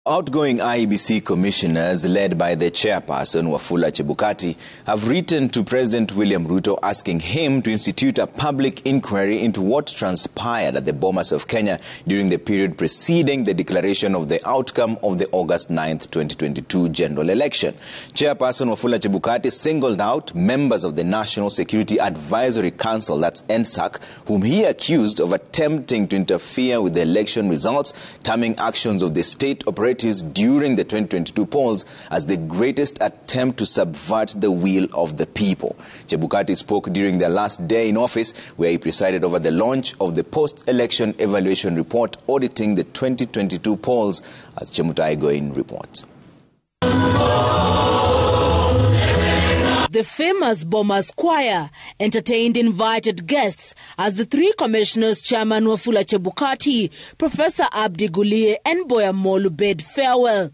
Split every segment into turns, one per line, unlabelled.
Outgoing IEBC commissioners, led by the chairperson Wafula Chebukati, have written to President William Ruto asking him to institute a public inquiry into what transpired at the Bomas of Kenya during the period preceding the declaration of the outcome of the August 9th, 2022 general election. Chairperson Wafula Chebukati singled out members of the National Security Advisory Council, that's NSAC, whom he accused of attempting to interfere with the election results, terming actions of the state operatives during the 2022 polls as the greatest attempt to subvert the will of the people. Chebukati spoke during their last day in office, where he presided over the launch of the post-election evaluation report auditing the 2022 polls, as Chemutai Goin reports.
The famous Bomas Choir entertained invited guests as the three commissioners, Chairman Wafula Chebukati, Professor Abdi Gulie and Boya Molu bade farewell.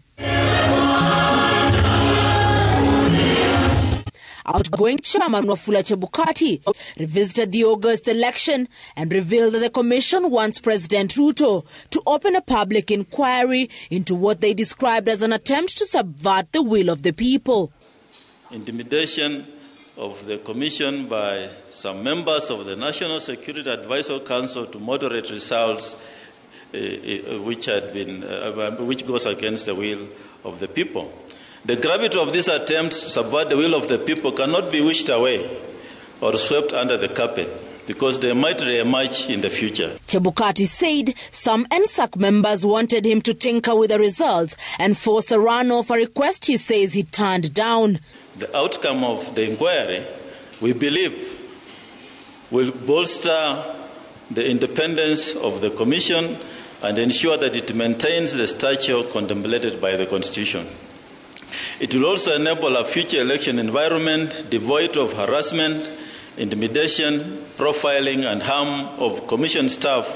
Outgoing Chairman Wafula Chebukati revisited the August election and revealed that the commission wants President Ruto to open a public inquiry into what they described as an attempt to subvert the will of the people.
Intimidation of the Commission by some members of the National Security Advisory Council to moderate results which goes against the will of the people. The gravity of this attempt to subvert the will of the people cannot be wished away or swept under the carpet, because they might re-emerge in the future.
Chebukati said some NSAC members wanted him to tinker with the results and force a runoff, a request he says he turned down.
The outcome of the inquiry, we believe, will bolster the independence of the Commission and ensure that it maintains the stature contemplated by the Constitution. It will also enable a future election environment devoid of harassment, intimidation, profiling and harm of Commission staff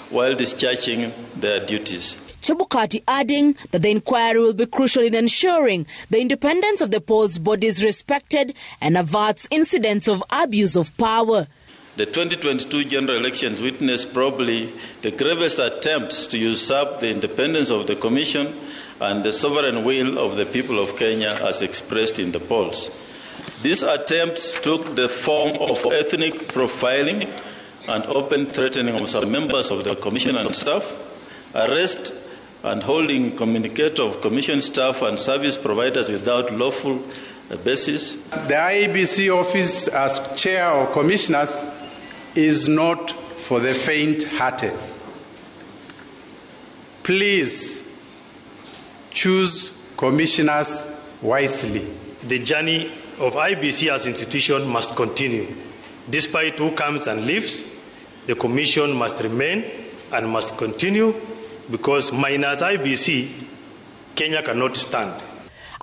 while discharging their duties.
Chebukati adding that the inquiry will be crucial in ensuring the independence of the polls body is respected and averts incidents of abuse of power.
The 2022 general elections witnessed probably the gravest attempts to usurp the independence of the Commission and the sovereign will of the people of Kenya as expressed in the polls. These attempts took the form of ethnic profiling and open threatening of some members of the Commission and staff, arrest and holding communicator of Commission staff and service providers without lawful basis.
The IEBC office as chair or commissioners is not for the faint-hearted. Please choose commissioners wisely.
The journey of IEBC as institution must continue. Despite who comes and leaves, the Commission must remain and must continue, because minus IEBC, Kenya cannot stand.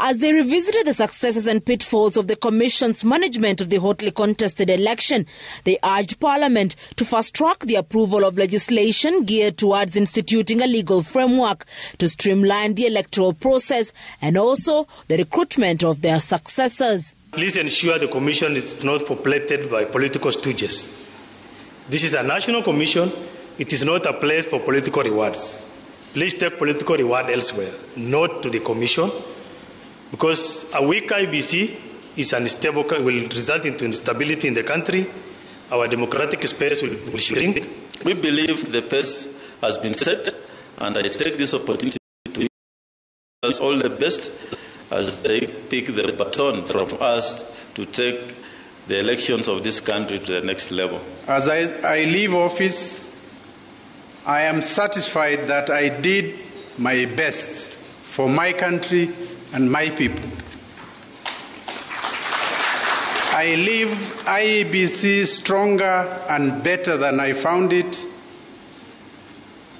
As they revisited the successes and pitfalls of the Commission's management of the hotly contested election, they urged Parliament to fast-track the approval of legislation geared towards instituting a legal framework to streamline the electoral process and also the recruitment of their successors.
Please ensure the Commission is not populated by political stooges. This is a national commission. It is not a place for political rewards. Please take political reward elsewhere, not to the Commission, because a weak IEBC is unstable, will result into instability in the country. Our democratic space will shrink.
We believe the pace has been set, and I take this opportunity to wish all the best as they pick the baton from us to take the elections of this country to the next level.
As I leave office, I am satisfied that I did my best for my country and my people. I leave IEBC stronger and better than I found it.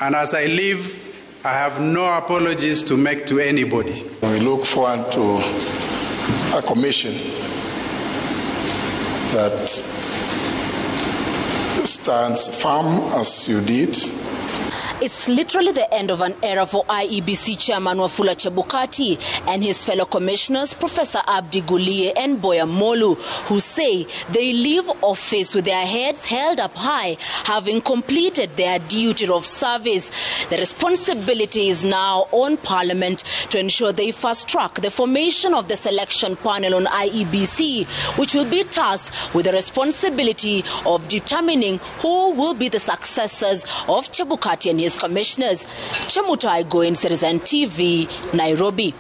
And as I leave, I have no apologies to make to anybody.
We look forward to a commission that stands firm as you did.
It's literally the end of an era for IEBC Chairman Wafula Chebukati and his fellow commissioners, Professor Abdi Gulie and Boya Molu, who say they leave office with their heads held up high, having completed their duty of service. The responsibility is now on Parliament to ensure they fast-track the formation of the selection panel on IEBC, which will be tasked with the responsibility of determining who will be the successors of Chebukati and his commissioners. Chemutai Outgoing Citizen TV, Nairobi.